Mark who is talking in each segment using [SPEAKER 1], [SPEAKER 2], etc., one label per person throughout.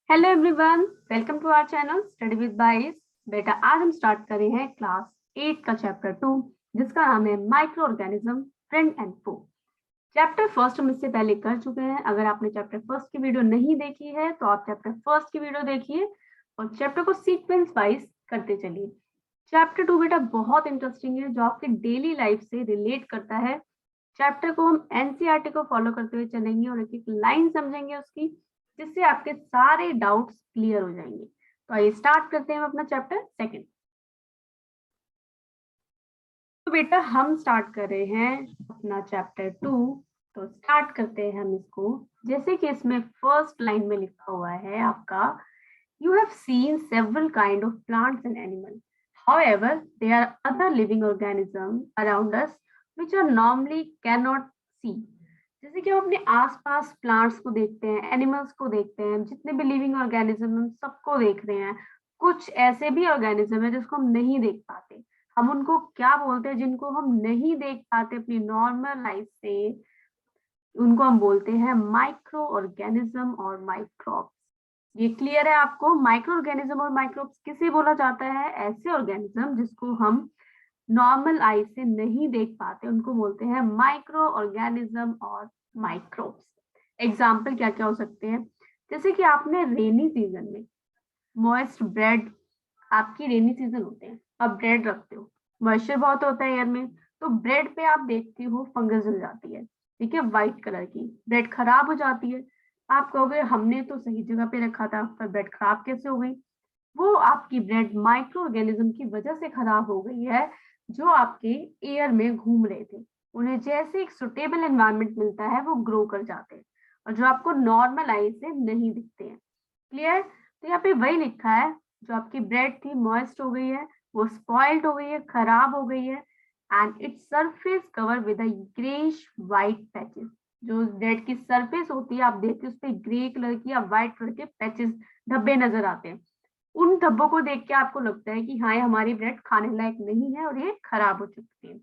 [SPEAKER 1] Hello everyone, welcome to our channel study with बाइस। बेटा आज हम स्टार्ट कर रहे हैं क्लास 8 का चैप्टर 2 जिसका नाम है microorganism friend and foe. Chapter first हम इससे पहले कर चुके हैं। अगर आपने चैप्टर फर्स्ट की वीडियो नहीं देखी है तो आप चैप्टर फर्स्ट की वीडियो देखिए और चैप्टर को सीक्वेंस वाइज करते चलिए। चैप्टर 2 बेटा बहुत इंटरेस्टिंग है जो आपके डेली लाइफ से रिलेट करता है। चैप्टर को हम एनसीईआरटी को फॉलो करते हुए चलेंगे और एक एक लाइन समझेंगे उसकी, जिससे आपके सारे डाउट्स क्लियर हो जाएंगे। तो आइए स्टार्ट करते हैं अपना चैप्टर सेकंड। तो बेटा हम स्टार्ट कर रहे हैं अपना चैप्टर 2। तो स्टार्ट करते हैं हम इसको। जैसे कि इसमें फर्स्ट लाइन में लिखा हुआ है आपका, you have seen several kind of plants and animal, however there are other living organisms around us which are normally cannot see। जैसे कि हम अपने आसपास प्लांट्स को देखते हैं, एनिमल्स को देखते हैं, जितने भी लिविंग ऑर्गेनिज्म हम सबको देख रहे हैं। कुछ ऐसे भी ऑर्गेनिज्म है जिसको हम नहीं देख पाते। हम उनको क्या बोलते हैं? जिनको हम नहीं देख पाते अपनी नॉर्मल लाइफ से, उनको हम बोलते हैं माइक्रो ऑर्गेनिज्म और माइक्रोब्स। ये क्लियर है आपको? माइक्रो ऑर्गेनिज्म और माइक्रोब्स किसे बोला जाता है? ऐसे ऑर्गेनिज्म जिसको हम नॉर्मल आई से नहीं देख पाते, उनको बोलते हैं माइक्रो ऑर्गेनिज्म और माइक्रोब्स। एग्जाम्पल क्या क्या हो सकते हैं? जैसे कि आपने रेनी सीजन में मॉइस्ट ब्रेड, आपकी रेनी सीजन होते हैं, आप ब्रेड रखते हो, मॉइस्चर बहुत होता है एयर में, तो ब्रेड पे आप देखती हो फंगस जल जाती है, ठीक है, व्हाइट कलर की ब्रेड खराब हो जाती है। आप कहोगे हमने तो सही जगह पे रखा था, पर ब्रेड खराब कैसे हो गई? वो आपकी ब्रेड माइक्रो ऑर्गेनिज्म की वजह से खराब हो गई है, जो आपके एयर में घूम रहे थे। उन्हें जैसे एक सुटेबल एनवायरनमेंट मिलता है वो ग्रो कर जाते हैं, और जो आपको नॉर्मल आई से नहीं दिखते हैं। क्लियर? तो यहाँ पे वही लिखा है, जो आपकी ब्रेड थी मॉइस्ट हो गई है, वो स्पॉइल्ड हो गई है, खराब हो गई है, and its surface cover with greyish white patches. जो ब्रेड की सरफेस होती है, आप देखते हो उस पर ग्रे कलर की या व्हाइट कलर के पैचेस, धब्बे नजर आते हैं। उन धब्बों को देख के आपको लगता है कि हाँ, ये हमारी ब्रेड खाने लायक नहीं है और ये खराब हो चुकी है।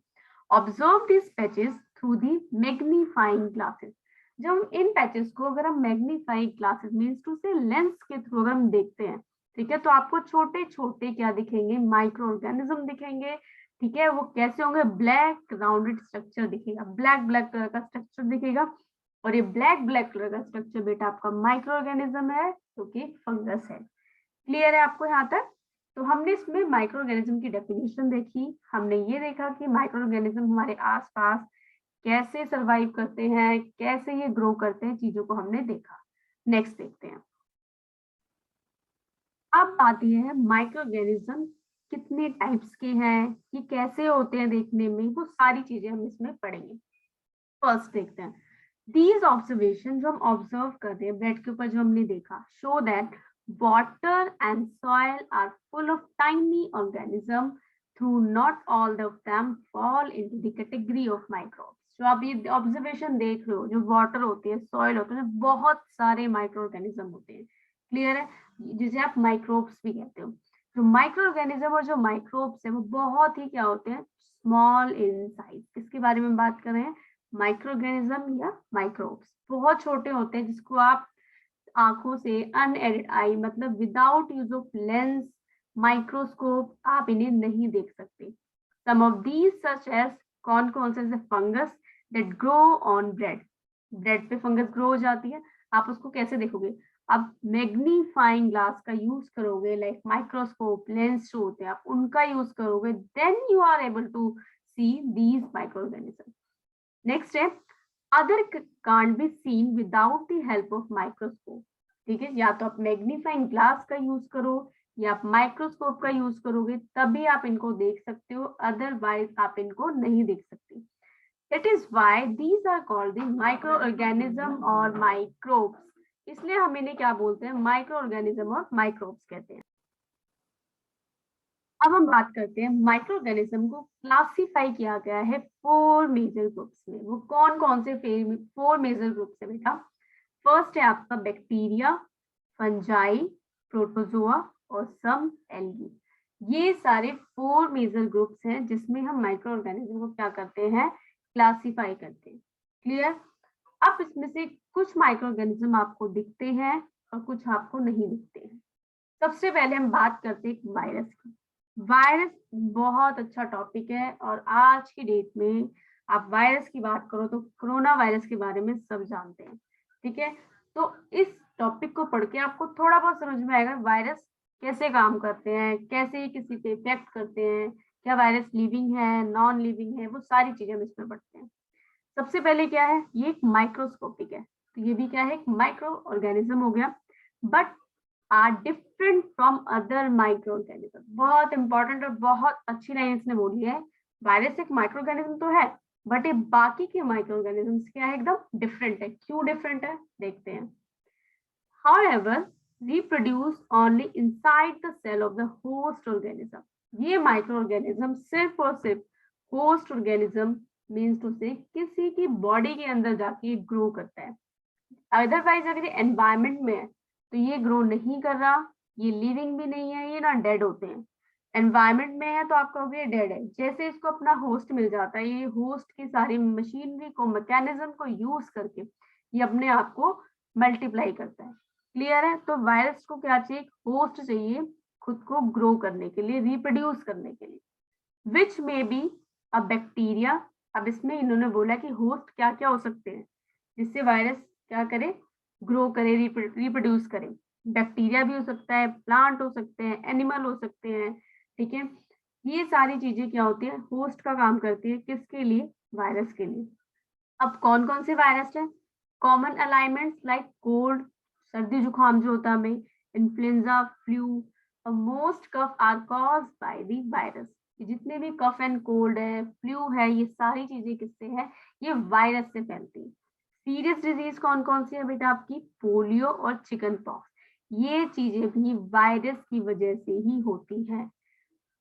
[SPEAKER 1] Observe this patches through the magnifying glasses. जब हम इन पैचेस को, अगर हम मैग्नीफाइंग ग्लासेस मीन्स टू से लेंस के थ्रू अगर हम देखते हैं, ठीक है, तो आपको छोटे छोटे क्या दिखेंगे? माइक्रो ऑर्गेनिज्म दिखेंगे। ठीक है, वो कैसे होंगे? ब्लैक राउंडेड स्ट्रक्चर दिखेगा, ब्लैक ब्लैक कलर का स्ट्रक्चर दिखेगा, और ये ब्लैक ब्लैक कलर का स्ट्रक्चर बेटा आपका माइक्रो ऑर्गेनिज्म है, जो कि फंगस है। क्लियर है आपको यहाँ तक? तो हमने इसमें माइक्रो ऑर्गेनिज्म की डेफिनेशन देखी, हमने ये देखा कि माइक्रो ऑर्गेनिज्म हमारे आसपास कैसे सरवाइव करते हैं, कैसे ये ग्रो करते हैं, चीजों को हमने देखा। नेक्स्ट देखते हैं। अब आती है माइक्रो ऑर्गेनिज्म कितने टाइप्स के हैं, ये कैसे होते हैं देखने में, वो सारी चीजें हम इसमें पढ़ेंगे। फर्स्ट देखते हैं, दीज ऑब्जर्वेशन जो हम ऑब्जर्व कर रहे हैं ब्रेड के ऊपर, जो हमने देखा, show that water and soil are full of tiny organisms, though not all of them fall into the category of microbes। जो आप ये ऑब्जर्वेशन देख रहे हो, जो वाटर होती है, सॉइल होते हैं, बहुत सारे माइक्रो ऑर्गेनिज्म होते हैं। क्लियर है? जिसे आप माइक्रोब्स भी कहते हो। जो माइक्रो ऑर्गेनिज्म और जो माइक्रोब्स है वो बहुत ही क्या होते हैं? Small in size. किसके बारे में बात कर रहे हैं? माइक्रो ऑर्गेनिज्म या माइक्रोब्स। बहुत छोटे होते हैं, जिसको आप आंखों से अनएडेड आई, मतलब without use of lens, microscope, आप इन्हें नहीं देख सकते। Some of these such as, कौन कौन से? Fungus that grow on bread. Bread पे फंगस ग्रो हो जाती है, आप उसको कैसे देखोगे? आप मैग्नीफाइंग ग्लास का यूज करोगे, लाइक माइक्रोस्कोप, लेंस जो होते हैं, आप उनका यूज करोगे, then you are able to see these microorganism. Next है, other can't be seen without the help of microscope। ठीक है, या तो आप मैग्नीफाइंग ग्लास का यूज करो या आप माइक्रोस्कोप का यूज करोगे, तभी आप इनको देख सकते हो, अदरवाइज आप इनको नहीं देख सकते। That is why these are called the microorganism और microbes। इसलिए हम इन्हें क्या बोलते हैं? माइक्रो ऑर्गेनिज्म और माइक्रोब्स कहते हैं। अब हम बात करते हैं, माइक्रो ऑर्गेनिज्म को क्लासिफाई किया गया है 4 मेजर ग्रुप्स में। वो कौन कौन से 4 मेजर ग्रुप्स है बेटा? फर्स्ट है आपका बैक्टीरिया, फंजाई, प्रोटोजोआ और सम एल्गी। ये सारे 4 मेजर ग्रुप्स हैं जिसमें हम माइक्रो ऑर्गेनिज्म को क्या करते हैं? क्लासिफाई करते हैं। क्लियर? अब इसमें से कुछ माइक्रो ऑर्गेनिज्म आपको दिखते हैं और कुछ आपको नहीं दिखते हैं। सबसे पहले हम बात करते हैं वायरस की। वायरस बहुत अच्छा टॉपिक है और आज की डेट में आप वायरस की बात करो तो कोरोना वायरस के बारे में सब जानते हैं, ठीक है। तो इस टॉपिक को पढ़ के आपको थोड़ा बहुत समझ में आएगा वायरस कैसे काम करते हैं, कैसे ये किसी पे इफेक्ट करते हैं, क्या वायरस लिविंग है, नॉन लिविंग है, वो सारी चीजें हम इसमें पढ़ते हैं। सबसे पहले क्या है, ये एक माइक्रोस्कोपिक है, तो ये भी क्या है, एक माइक्रो ऑर्गेनिज्म हो गया, but are different from other microorganism. बहुत इंपॉर्टेंट और बहुत अच्छी लाइन इसने बोली है। वायरस एक माइक्रो ऑर्गेनिज्म तो है, बट ये बाकी के माइक्रो ऑर्गेनिज्म क्या है, एकदम डिफरेंट है। क्यों डिफरेंट है, देखते हैं। However, reproduce only inside the cell of the host organism. ये माइक्रो ऑर्गेनिज्म सिर्फ और सिर्फ होस्ट ऑर्गेनिज्म मीन्स टू से किसी की बॉडी के अंदर जाके ग्रो करता है। अदरवाइज अगर ये एनवायरमेंट में है तो ये ग्रो नहीं कर रहा, ये लिविंग भी नहीं है, ये ना डेड होते हैं। एनवायरमेंट में है तो आप कहोगे ये डेड है। जैसे इसको अपना होस्ट मिल जाता है, ये होस्ट की सारी मशीनरी को, मैकेनिज्म को यूज करके ये अपने आप को मल्टीप्लाई करता है। क्लियर है। तो वायरस को क्या चाहिए, होस्ट चाहिए खुद को ग्रो करने के लिए, रिप्रोड्यूस करने के लिए, विच में बी अ बैक्टीरिया। अब इसमें इन्होंने बोला कि होस्ट क्या क्या हो सकते हैं जिससे वायरस क्या करे, ग्रो करे, रिप्रोड्यूस करे। बैक्टीरिया भी हो सकता है, प्लांट हो सकते हैं, एनिमल हो सकते हैं, ठीक है। ये सारी चीजें क्या होती है, होस्ट का काम करती है, किसके लिए, वायरस के लिए। अब कौन कौन से वायरस है, कॉमन अलाइनमेंट्स लाइक कोल्ड, सर्दी जुकाम जो होता है हमें, influenza, flu, most cough are caused by the virus. जितने भी कफ एंड कोल्ड है, फ्लू है, ये सारी चीजें किससे है, ये वायरस से फैलती है। सीरियस डिजीज कौन कौन सी है बेटा आपकी, पोलियो और चिकन पॉक्स, ये चीजें भी वायरस की वजह से ही होती है।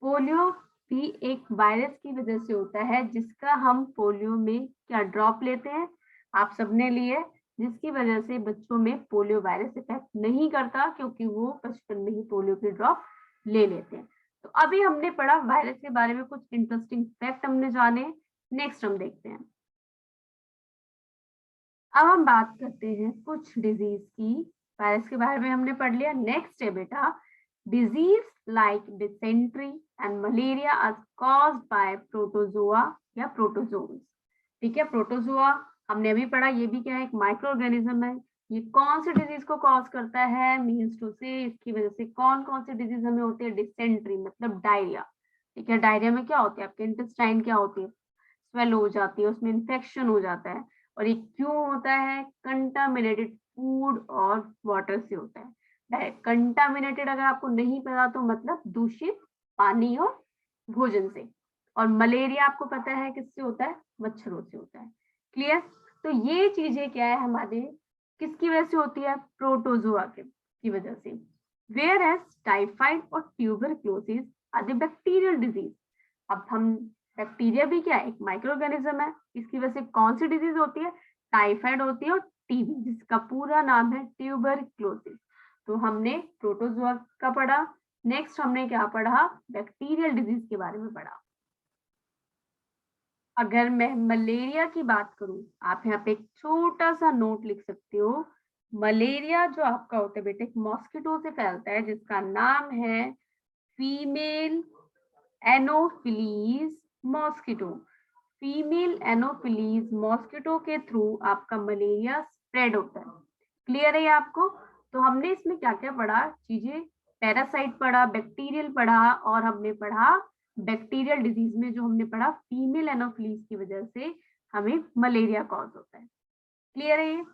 [SPEAKER 1] पोलियो भी एक वायरस की वजह से होता है, जिसका हम पोलियो में क्या ड्रॉप लेते हैं, आप सबने लिए, जिसकी वजह से बच्चों में पोलियो वायरस इफेक्ट नहीं करता, क्योंकि वो बचपन में ही पोलियो की ड्रॉप ले लेते हैं। तो अभी हमने पढ़ा वायरस के बारे में, कुछ इंटरेस्टिंग फैक्ट हमने जाने। नेक्स्ट हम देखते हैं, अब हम बात करते हैं कुछ डिजीज की। वायरस के बारे में हमने पढ़ लिया। नेक्स्ट है बेटा, disease like dysentery and malaria are caused by protozoa या प्रोटोजोन्स, ठीक है। प्रोटोजोआ हमने अभी पढ़ा, ये भी क्या है, एक माइक्रो ऑर्गेनिज्म है। ये कौन सी डिजीज को कॉज करता है, मीन्स टू से इसकी वजह से कौन कौन सी डिजीज हमें होती है, डिसेंट्री मतलब डायरिया, ठीक है। डायरिया में क्या होती है, आपके इंटेस्टाइन क्या होती है, स्वेल हो जाती है, उसमें इन्फेक्शन हो जाता है। और ये क्यों होता है, कंटामिनेटेड फूड और वाटर से होता है। कंटामिनेटेड अगर आपको नहीं पता तो मतलब दूषित पानी और भोजन से। और मलेरिया आपको पता है किससे होता है, मच्छरों से होता है। क्लियर। तो ये चीजें क्या है हमारे, किसकी वजह से होती है, प्रोटोजोआ की वजह से। वेयर एज टाइफाइड और tuberculosis are the bacterial disease. अब हम, बैक्टीरिया भी क्या है, एक माइक्रो ऑर्गेनिज्म है, इसकी वजह से कौन सी डिजीज होती है, टाइफाइड होती है और टीबी, जिसका पूरा नाम है ट्यूबरक्लोसिस। तो हमने प्रोटोजोआ का पढ़ा। नेक्स्ट हमने क्या पढ़ा, बैक्टीरियल डिजीज के बारे में पढ़ा। अगर मैं मलेरिया की बात करूं, आप यहाँ पे एक छोटा सा नोट लिख सकते हो। मलेरिया जो आपका होता है बेटे, एक मॉस्किटो से फैलता है, जिसका नाम है female anopheles mosquito. Female anopheles mosquito के थ्रू आपका मलेरिया स्प्रेड होता है। क्लियर है ये आपको। तो हमने इसमें क्या क्या पढ़ा चीजें, पैरासाइट पढ़ा, बैक्टीरियल पढ़ा, और हमने पढ़ा बैक्टीरियल डिजीज में जो हमने पढ़ा फीमेल एनोफिलीज की वजह से हमें मलेरिया कॉज होता है। क्लियर है ये।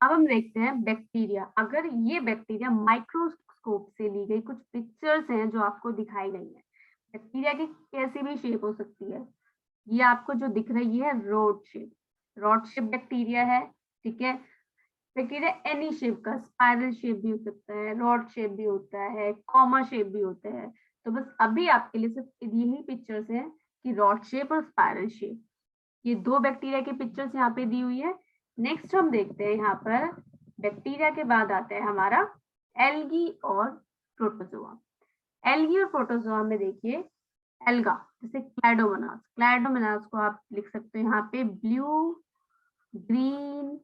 [SPEAKER 1] अब हम देखते हैं बैक्टीरिया। अगर ये बैक्टीरिया माइक्रोस्कोप से ली गई कुछ पिक्चर्स हैं जो आपको दिखाई गई है, बैक्टीरिया की कैसी भी शेप हो सकती है। ये आपको जो दिख रही है rod shape, rod shape bacteria है, ठीक है। बैक्टीरिया एनी शेप का, स्पाइरल शेप भी हो सकता है, रॉड शेप भी होता है, कॉमा शेप भी होता है। तो बस अभी आपके लिए सिर्फ यही पिक्चर्स हैं कि रॉड शेप और स्पाइरल शेप। ये दो बैक्टीरिया की पिक्चर्स यहाँ पे दी हुई है। नेक्स्ट हम देखते हैं यहाँ पर, बैक्टीरिया के बाद आता है हमारा एल्गी और प्रोटोजोआ। एल्गी और प्रोटोजोआ में देखिए, एल्गा जैसे क्लैडोमोनास, क्लैडोमोनास को आप लिख सकते हो यहाँ पे ब्लू ग्रीन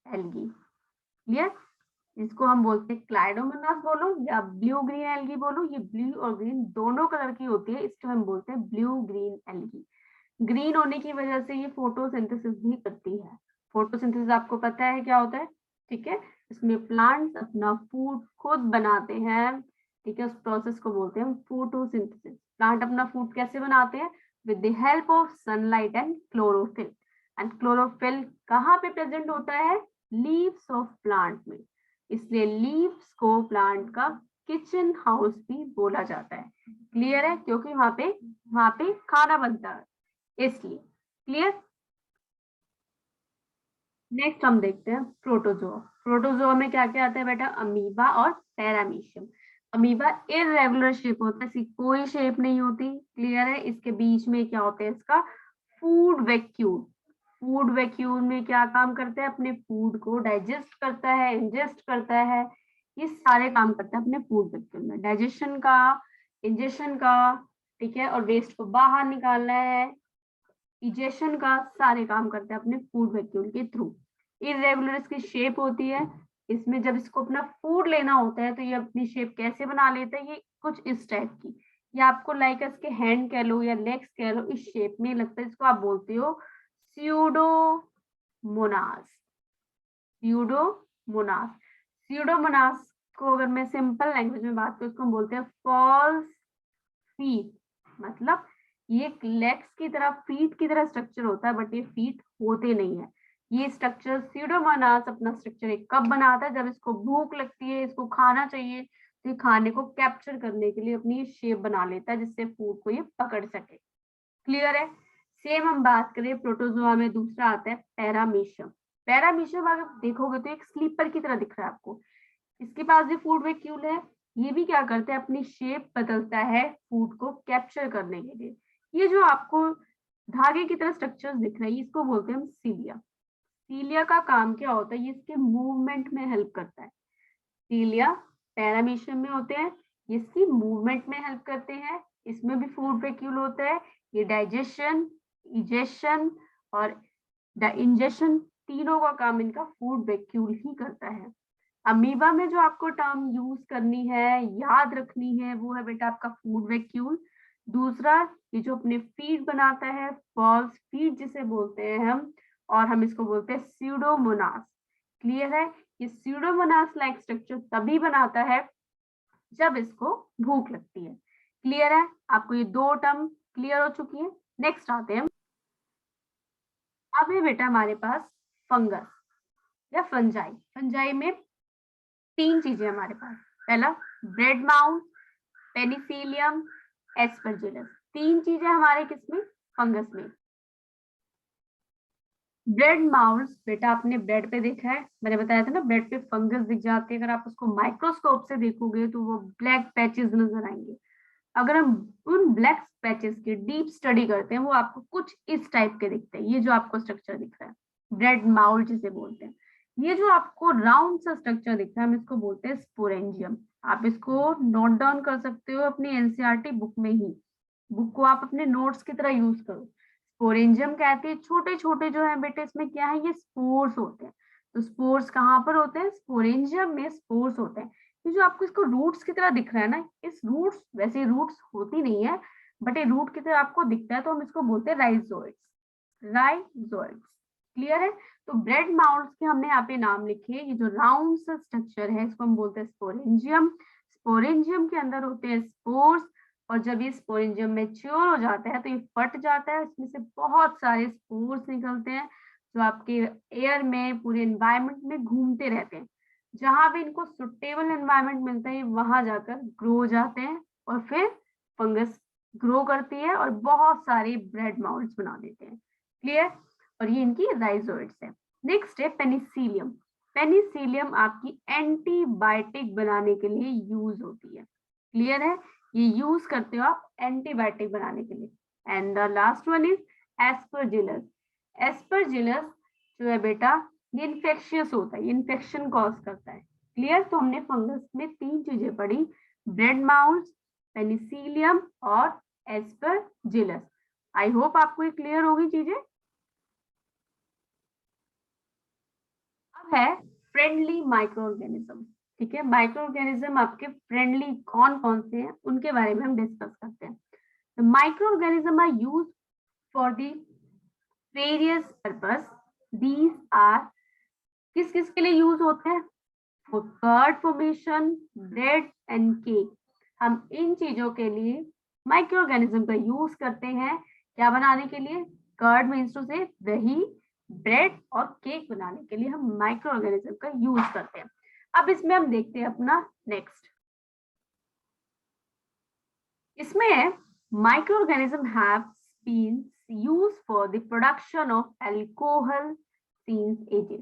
[SPEAKER 1] एल्गी, क्लियर? इसको हम बोलते हैं क्लाइडोमोनास बोलो या ब्लू ग्रीन एल्गी बोलो, ये ब्लू और ग्रीन दोनों कलर की होती है, इसको हम बोलते हैं ब्लू ग्रीन एल्गी। ग्रीन होने की वजह से ये फोटोसिंथेसिस भी करती है। फोटोसिंथेसिस आपको पता है क्या होता है, ठीक है? इसमें प्लांट्स अपना फूड खुद बनाते हैं, ठीक है? उस प्रोसेस को बोलते हैं फोटोसिंथेसिस। प्लांट अपना फूड कैसे बनाते हैं? With the help of sunlight and chlorophyll. And chlorophyll कहाँ पे प्रेजेंट होता है? लीव्स ऑफ प्लांट में। इसलिए लीव्स को प्लांट का किचन हाउस भी बोला जाता है। क्लियर है? क्योंकि वहां पे खाना बनता है, इसलिए। क्लियर? नेक्स्ट हम देखते हैं प्रोटोजोआ। प्रोटोजोआ में क्या क्या आता है बेटा? अमीबा और पैरामीशियम। अमीबा इररेगुलर शेप होता है, इसकी कोई शेप नहीं होती। क्लियर है? इसके बीच में क्या होता है? इसका फूड वैक्यूल। फूड वैक्यूल में क्या काम करता है? अपने फूड को डाइजेस्ट करता है, इंजेस्ट करता है, ये सारे काम करता है अपने फूड वैक्यूल में, डाइजेशन का, इंजेशन का, ठीक है? और वेस्ट को बाहर निकालना है, इजेशन का, सारे काम करते हैं अपने फूड वैक्यूल के थ्रू। इरेगुलर इसकी शेप होती है। इसमें जब इसको अपना फूड लेना होता है तो ये अपनी शेप कैसे बना लेता है? ये कुछ इस टाइप की, या आपको लाइक इसके हैंड कह लो या लेग्स कह लो, इस शेप में लगता है। इसको आप बोलते हो स्यूडोमोनास। स्यूडोमोनास। स्यूडोमोनास को अगर मैं सिंपल लैंग्वेज में बात करूं, इसको हम बोलते हैं फॉल्स फीट। मतलब ये लेग्स की तरह, फीट की तरह स्ट्रक्चर होता है, बट ये फीट होते नहीं है। ये स्ट्रक्चर स्यूडोमोनास अपना स्ट्रक्चर एक कब बनाता है? जब इसको भूख लगती है, इसको खाना चाहिए, तो ये खाने को कैप्चर करने के लिए अपनी शेप बना लेता है, जिससे फूड को ये पकड़ सके। क्लियर है? सेम हम बात करें प्रोटोजोआ में, दूसरा आता है पैरामीशियम। पैरामीशियम अगर देखोगे तो एक स्लीपर की तरह दिख रहा है आपको। इसके पास भी फूड वैक्यूल है। ये भी क्या करते हैं? अपनी शेप बदलता है फूड को कैप्चर करने के लिए। ये जो आपको धागे की तरह स्ट्रक्चर्स दिख रहे हैं, इसको बोलते हैं हम सीलिया। सीलिया का काम क्या होता है? ये इसके मूवमेंट में हेल्प करता है। सीलिया पैरामीशियम में होते हैं, ये इसकी मूवमेंट में हेल्प करते हैं। इसमें भी फूड वैक्यूल होता है। ये डाइजेशन, इजेशन और इंजेशन, तीनों का काम इनका फूड वैक्यूल ही करता है। अमीबा में जो आपको टर्म यूज करनी है, याद रखनी है, वो है बेटा आपका फूड वैक्यूल। दूसरा, ये जो अपने फीड बनाता है, फॉल्स फीड जिसे बोलते हैं हम, और हम इसको बोलते हैं स्यूडोमोनास। क्लियर है? ये स्यूडोमोनास लाइक स्ट्रक्चर तभी बनाता है जब इसको भूख लगती है। क्लियर है? आपको ये दो टर्म क्लियर हो चुकी है। नेक्स्ट आते हैं, अब है बेटा हमारे पास फंगस या फंजाई। फंजाई में तीन चीजें हमारे पास। पहला ब्रेड माउस, पेनिसिलियम, एस्परजिलस। तीन चीजें हमारे किसमें? फंगस में। ब्रेड माउस बेटा आपने ब्रेड पे देखा है, मैंने बताया था ना, ब्रेड पे फंगस दिख जाती है। अगर आप उसको माइक्रोस्कोप से देखोगे तो वो ब्लैक पैचेस नजर आएंगे। अगर हम उन ब्लैक पैचेस की डीप स्टडी करते हैं, वो आपको कुछ इस टाइप के दिखते हैं। ये जो आपको स्ट्रक्चर दिख रहा है, ब्रेड माउल जिसे बोलते हैं, ये जो आपको राउंड सा स्ट्रक्चर दिख रहा है, हम इसको बोलते हैं स्पोरेंजियम। आप इसको नोट डाउन कर सकते हो अपनी एनसीईआरटी बुक में ही। बुक को आप अपने नोट्स की तरह यूज करो। स्पोरेंजियम कहते हैं, छोटे छोटे जो है बेटे, इसमें क्या है? ये स्पोर्स होते हैं। तो स्पोर्स कहाँ पर होते हैं? स्पोरेंजियम में स्पोर्स होते हैं। ये जो आपको इसको रूट्स की तरह दिख रहा है ना, इस रूट्स, वैसे रूट्स होती नहीं है, बट ये रूट की तरह आपको दिखता है, तो हम इसको बोलते हैं राइजोइड्स। राइजोइड्स। क्लियर है? तो ब्रेड माउल्स के हमने यहाँ पे नाम लिखे। ये जो राउंड सा स्ट्रक्चर है, इसको हम बोलते हैं स्पोरेंजियम। स्पोरेंजियम के अंदर होते हैं स्पोर्स, और जब ये स्पोरेंजियम मैच्योर हो जाता है तो ये फट जाता है, इसमें से बहुत सारे स्पोर्स निकलते हैं, जो आपके एयर में, पूरे एनवायरमेंट में घूमते रहते हैं। जहां भी इनको सुटेबल एनवायरमेंट मिलता है, वहां जाकर ग्रो हो जाते हैं, और फिर फंगस ग्रो करती है और बहुत सारे ब्रेड माउल्स बना देते हैं। क्लियर? और ये इनकी राइजोइड्स है। नेक्स्ट है पेनिसिलियम। पेनिसिलियम आपकी एंटीबायोटिक बनाने के लिए यूज होती है। क्लियर है? ये यूज करते हो आप एंटीबायोटिक बनाने के लिए। And the last one is Aspergillus. Aspergillus जो है बेटा, ये इन्फेक्शियस होता है, ये इन्फेक्शन कॉज करता है। क्लियर? तो हमने फंगस में तीन चीजें पढ़ी, ब्रेड माउल्स, पेनिसिलियम और एस्परजिलस। आई होप आपको ये क्लियर होगी चीजें। अब है फ्रेंडली माइक्रो ऑर्गेनिज्म। ठीक है, माइक्रो ऑर्गेनिज्म आपके फ्रेंडली कौन कौन से हैं उनके बारे में हम डिस्कस करते हैं। Microorganism are use for the various purpose. These are किस किस के लिए यूज होते हैं? For curd formation, bread and cake. हम इन चीजों के लिए माइक्रो ऑर्गेनिज्म का यूज करते हैं। क्या बनाने के लिए? कर्ड मीन्स टू से दही, ब्रेड और केक बनाने के लिए हम माइक्रो ऑर्गेनिज्म का यूज करते हैं। अब इसमें हम देखते हैं अपना नेक्स्ट। इसमें microorganism have been used for the production of alcohol since ages।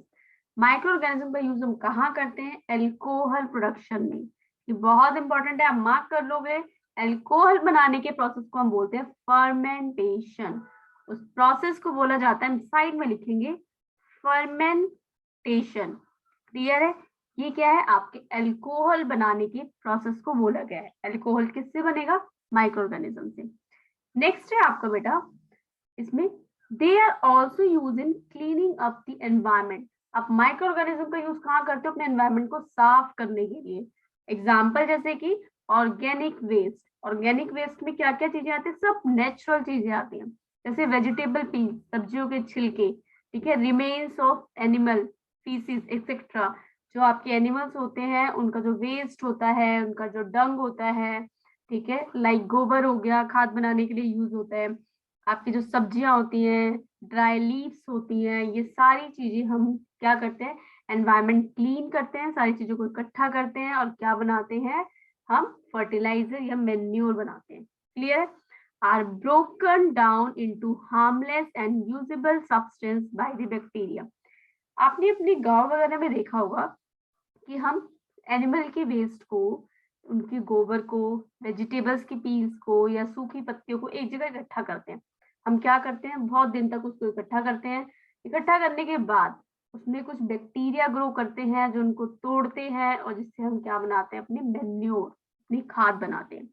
[SPEAKER 1] Microorganism का यूज हम कहाँ करते हैं? एल्कोहल प्रोडक्शन में। ये बहुत इंपॉर्टेंट है, आप मार्क कर लोगे। एल्कोहल बनाने के प्रोसेस को हम बोलते हैं फर्मेंटेशन। उस प्रोसेस को बोला जाता है, हम साइड में लिखेंगे फर्मेंटेशन। क्लियर है? ये क्या है? आपके एल्कोहल बनाने के प्रोसेस को बोला गया है। एल्कोहल किससे बनेगा? माइक्रो ऑर्गेनिज्म से। नेक्स्ट है आपका बेटा इसमें they are also use in cleaning up the environment. आप माइक्रो ऑर्गेनिज्म का यूज कहाँ करते हो? अपने एनवायरमेंट को साफ करने के लिए। एग्जाम्पल जैसे कि ऑर्गेनिक वेस्ट। ऑर्गेनिक वेस्ट में क्या क्या चीजें आती है? सब नेचुरल चीजें आती हैं, जैसे वेजिटेबल पील, सब्जियों के छिलके, ठीक है, remains of animal faeces etcetera. जो आपके एनिमल्स होते हैं उनका जो वेस्ट होता है, उनका जो डंग होता है, ठीक है, लाइक गोबर हो गया, खाद बनाने के लिए यूज होता है। आपकी जो सब्जियां होती हैं, ड्राई लीव्स होती हैं, ये सारी चीजें हम क्या करते हैं? एनवायरनमेंट क्लीन करते हैं, सारी चीजों को इकट्ठा करते हैं और क्या बनाते हैं? हम फर्टिलाइजर या मेन्योर बनाते हैं। Clear? Are broken down into harmless and usable substance by the bacteria. आपने अपने गांव वगैरह में देखा होगा कि हम एनिमल के वेस्ट को, उनके गोबर को, वेजिटेबल्स की पील्स को या सूखी पत्तियों को एक जगह इकट्ठा करते हैं। हम क्या करते हैं? बहुत दिन तक उसको इकट्ठा करते हैं। इकट्ठा करने के बाद उसमें कुछ बैक्टीरिया ग्रो करते हैं जो उनको तोड़ते हैं और जिससे हम क्या बनाते हैं? अपने मैन्योर, अपनी खाद बनाते हैं।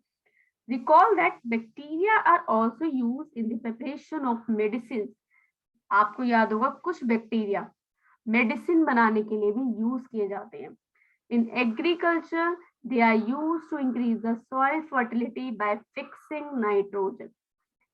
[SPEAKER 1] Recall that bacteria are also used in the preparation of medicines। आपको याद होगा कुछ बैक्टीरिया मेडिसिन बनाने के लिए भी यूज किए जाते हैं। In agriculture, they are used to increase the soil fertility by fixing nitrogen।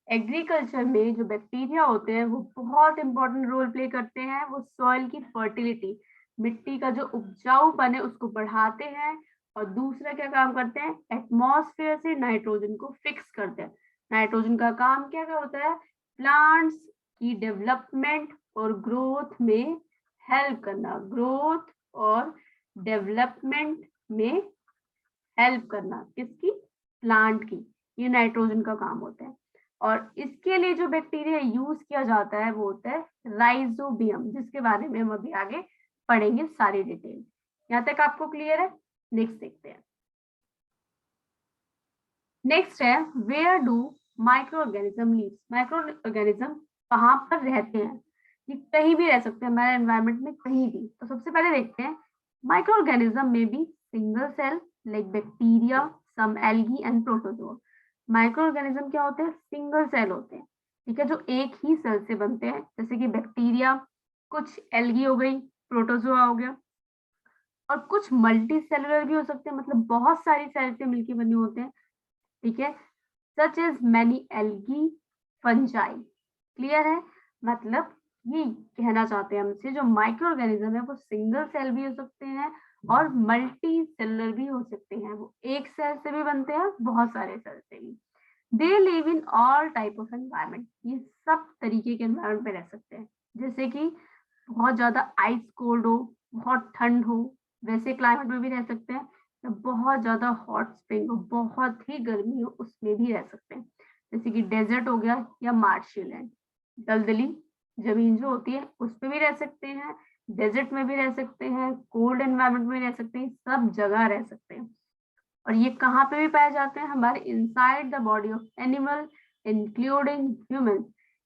[SPEAKER 1] Agriculture में जो बैक्टीरिया होते हैं वो बहुत इंपॉर्टेंट रोल प्ले करते हैं। वो सॉइल की फर्टिलिटी, मिट्टी का जो उपजाऊपन है उसको बढ़ाते हैं। और दूसरा क्या काम करते हैं? एटमॉस्फेयर से नाइट्रोजन को फिक्स करते हैं। नाइट्रोजन का काम क्या क्या होता है? प्लांट्स की डेवलपमेंट और ग्रोथ में हेल्प करना। ग्रोथ और डेवलपमेंट में हेल्प करना किसकी? प्लांट की। ये नाइट्रोजन का काम होता है। और इसके लिए जो बैक्टीरिया यूज किया जाता है वो होता है राइजोबियम, जिसके बारे में हम अभी आगे पढ़ेंगे सारी डिटेल। यहाँ तक आपको क्लियर है? नेक्स्ट देखते हैं। नेक्स्ट है where do microorganism lives. Microorganism कहाँ पर रहते हैं? ये कहीं भी रह सकते हैं हमारे एनवायरमेंट में, कहीं भी। तो सबसे पहले देखते हैं माइक्रो ऑर्गेनिज्म में भी single cell like bacteria, some algae and protozoa. Microorganism क्या होते हैं? सिंगल सेल होते हैं, ठीक है, जो एक ही सेल से बनते हैं, जैसे कि बैक्टीरिया, कुछ एल्गी हो गई, प्रोटोजोआ हो गया। और कुछ मल्टी सेलुलर भी हो सकते हैं, मतलब बहुत सारी सेल से मिलकर बने होते हैं, ठीक है, such as many algae, fungi. Clear है? मतलब ये कहना चाहते हैं हमसे जो माइक्रो ऑर्गेनिज्म है वो सिंगल सेल भी हो सकते हैं और मल्टी सेलुलर भी हो सकते हैं। वो एक सेल से भी बनते हैं, बहुत सारे सेल से भी। They live in all type of environment. ये सब तरीके के एनवायरमेंट पे रह सकते हैं, जैसे कि बहुत ज्यादा आइस कोल्ड हो, बहुत ठंड हो, वैसे क्लाइमेट में भी रह सकते हैं। बहुत ज्यादा हॉट स्प्रिंग हो, बहुत ही गर्मी हो, उसमें भी रह सकते हैं, जैसे कि डेजर्ट हो गया या मार्शलैंड। दलदली जमीन जो होती है उस पे भी रह सकते हैं, डेजर्ट में भी रह सकते हैं, कोल्ड एनवायरनमेंट में रह सकते हैं, सब जगह रह सकते हैं। और ये कहाँ पे भी पाए जाते हैं? हमारे inside the body of animal including human.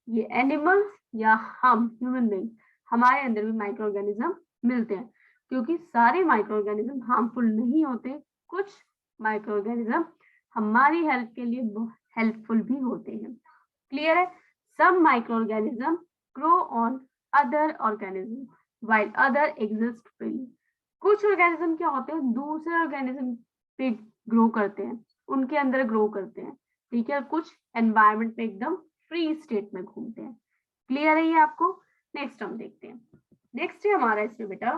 [SPEAKER 1] ये एनिमल्स या हम ह्यूमन बीइंग, हमारे अंदर भी माइक्रो ऑर्गेनिज्म मिलते हैं, क्योंकि सारे माइक्रो ऑर्गेनिज्म हार्मफुल नहीं होते। कुछ माइक्रो ऑर्गेनिज्म हमारी हेल्थ के लिए हेल्पफुल भी होते हैं। क्लियर है? Some microorganism grow on other organism while other exist freely। कुछ ऑर्गेनिज्म क्या होते हैं, दूसरे ऑर्गेनिज्म पे ग्रो करते हैं, उनके अंदर ग्रो करते हैं, ठीक है। कुछ एनवायरनमेंट में एकदम फ्री स्टेट में घूमते हैं। क्लियर है ये आपको? नेक्स्ट हम देखते हैं। नेक्स्ट है हमारा इसमें बेटा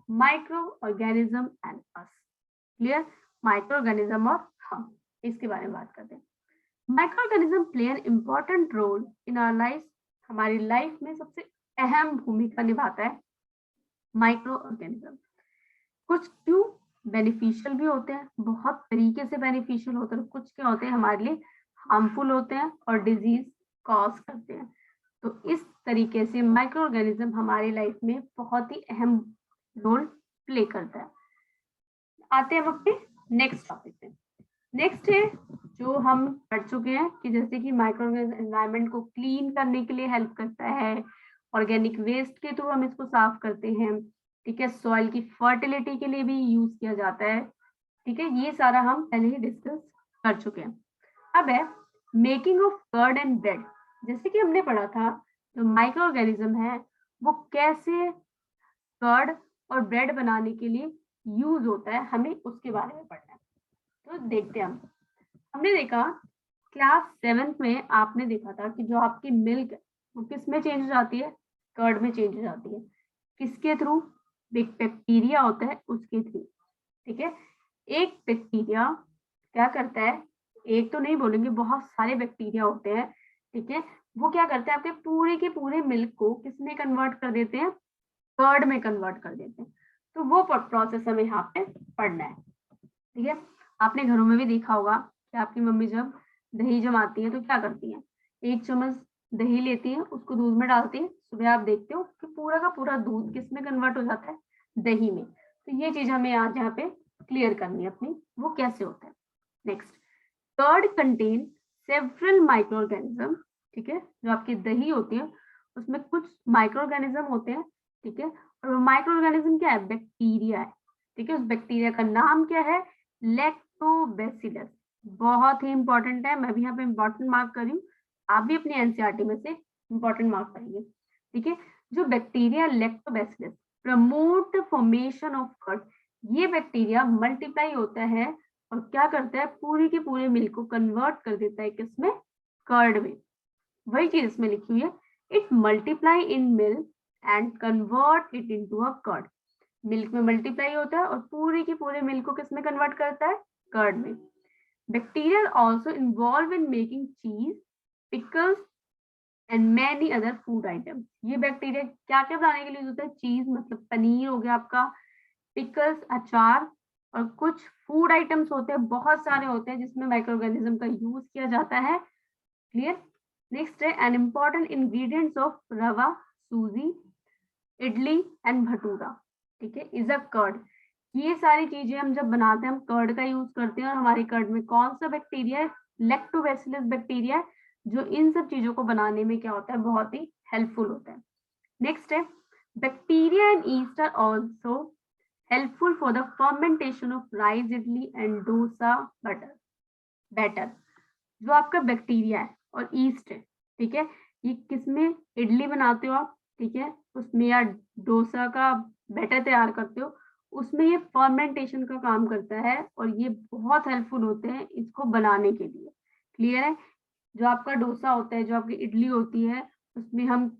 [SPEAKER 1] microorganism and us. Clear? Microorganism और हम, इसके बारे में बात करते हैं। Microorganism play an important role in our life. हमारी लाइफ में सबसे अहम भूमिका निभाता है माइक्रो ऑर्गेनिज्म। कुछ क्यों बेनिफिशियल भी होते हैं, बहुत तरीके से बेनिफिशियल होते हैं, कुछ क्या होते हैं हमारे लिए हार्मफुल होते हैं और डिजीज कॉज करते हैं। तो इस तरीके से माइक्रो ऑर्गेनिज्म हमारी लाइफ में बहुत ही अहम रोल प्ले करता है। आते हैं हम अपने नेक्स्ट टॉपिक पे। नेक्स्ट है जो हम पढ़ चुके हैं कि जैसे कि माइक्रो एनवायरनमेंट को क्लीन करने के लिए हेल्प करता है, ऑर्गेनिक वेस्ट के थ्रू हम इसको साफ करते हैं, ठीक है। सॉइल की फर्टिलिटी के लिए भी यूज किया जाता है, ठीक है। ये सारा हम पहले ही डिस्कस कर चुके हैं। अब है making of curd and bread. जैसे कि हमने पढ़ा था जो माइक्रो ऑर्गेनिज्म है वो कैसे कर्ड और ब्रेड बनाने के लिए यूज होता है, हमें उसके बारे में पढ़ना है। तो देखते हैं हम। हमने देखा क्लास 7th में आपने देखा था कि जो आपकी मिल्क है वो किस में चेंज हो जाती है, कर्ड में चेंज हो जाती है। किसके थ्रू? एक बैक्टीरिया होता है उसके थ्रू, ठीक है। एक बैक्टीरिया क्या करता है, एक तो नहीं बोलेंगे, बहुत सारे बैक्टीरिया होते हैं, ठीक है। वो क्या करते हैं आपके पूरे के पूरे मिल्क को किस में कन्वर्ट कर देते हैं, कर्ड में कन्वर्ट कर देते हैं। तो वो प्रोसेस हमें यहाँ पे पढ़ना है, ठीक है। आपने घरों में भी देखा होगा कि आपकी मम्मी जब दही जमाती है तो क्या करती है, 1 चम्मच दही लेती है, उसको दूध में डालती है, सुबह आप देखते हो कि पूरा का पूरा दूध किस में कन्वर्ट हो जाता है, दही में। तो ये चीज हमें आज यहाँ पे क्लियर करनी है अपनी, वो कैसे होता है। Next, curd contain several microorganism, ठीक है। जो आपकी दही होती है उसमें कुछ माइक्रो ऑर्गेनिज्म होते हैं, ठीक है। और वो माइक्रो ऑर्गेनिज्म क्या है, बैक्टीरिया है, ठीक है। उस बैक्टीरिया का नाम क्या है, लैक्टोबैसिलस। बहुत ही इंपॉर्टेंट है, मैं भी यहाँ पे इंपॉर्टेंट मार्क कर रही हूँ, आप भी अपनी एनसीईआरटी में से इंपॉर्टेंट मार्क करेंगे, ठीक है। जो bacteria lactobacillus promote the formation of curd, ये बैक्टीरिया मल्टीप्लाई होता है और क्या करता है, पूरी की पूरे मिल्क को कन्वर्ट कर देता है किसमें, कर्ड में। वही चीज इसमें लिखी हुई है, it multiply in milk and convert it into a curd. Milk में मल्टीप्लाई होता है और पूरे के पूरे मिल्क को किसमें कन्वर्ट करता है, कर्ड में। Bacteria also involve in making cheese, pickles and many other food items. ये बैक्टीरिया क्या क्या बनाने के लिए होता है, चीज मतलब पनीर हो गया आपका, पिकल्स अचार, और कुछ फूड आइटम्स होते हैं, बहुत सारे होते हैं जिसमें माइक्रो ऑर्गेनिज्म का यूज किया जाता है। क्लियर? नेक्स्ट है एन इम्पॉर्टेंट इंग्रेडिएंट्स ऑफ रवा, सूजी, इडली एंड भटूरा, ठीक है, इज अ कर्ड। ये सारी चीजें हम जब बनाते हैं हम कर्ड का यूज करते हैं, और हमारे कर्ड में कौन सा बैक्टीरिया है, लैक्टोबैसिलस बैक्टीरिया है, जो इन सब चीजों को बनाने में क्या होता है, बहुत ही हेल्पफुल होता है। नेक्स्ट है bacteria and yeast are also helpful for the fermentation of rice, idli and dosa batter. जो आपका बैक्टीरिया है और ईस्ट है, ठीक है, ये किसमें इडली बनाते हो आप, ठीक है, उसमें, या डोसा का बैटर तैयार करते हो, उसमें ये फर्मेंटेशन का काम करता है और ये बहुत हेल्पफुल होते हैं इसको बनाने के लिए। क्लियर है? जो आपका डोसा होता है, जो आपकी इडली होती है, उसमें हम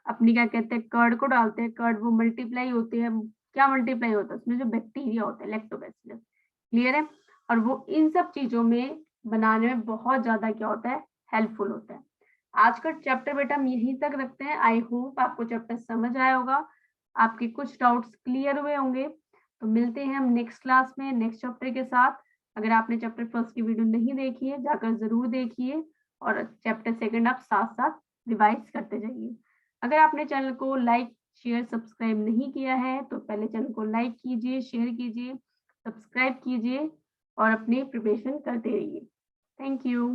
[SPEAKER 1] अपनी क्या कहते हैं, कर्ड को डालते हैं, कर्ड वो मल्टीप्लाई होती है, क्या मल्टीप्लाई होता है, उसमें जो बैक्टीरिया होता है लैक्टोबैसिलस। क्लियर है? और वो इन सब चीजों में बनाने में बहुत ज्यादा क्या होता है, हेल्पफुल होता है। आज का चैप्टर बेटा हम यहीं तक रखते हैं। आई होप आपको चैप्टर समझ आया होगा, आपके कुछ डाउट्स क्लियर हुए होंगे। तो मिलते हैं हम नेक्स्ट क्लास में नेक्स्ट चैप्टर के साथ। अगर आपने चैप्टर फर्स्ट की वीडियो नहीं देखी है, जाकर जरूर देखिए, और चैप्टर सेकंड आप साथ साथ रिवाइज करते जाइए। अगर आपने चैनल को लाइक, शेयर, सब्सक्राइब नहीं किया है तो पहले चैनल को लाइक कीजिए, शेयर कीजिए, सब्सक्राइब कीजिए और अपनी प्रिपरेशन करते रहिए। Thank you.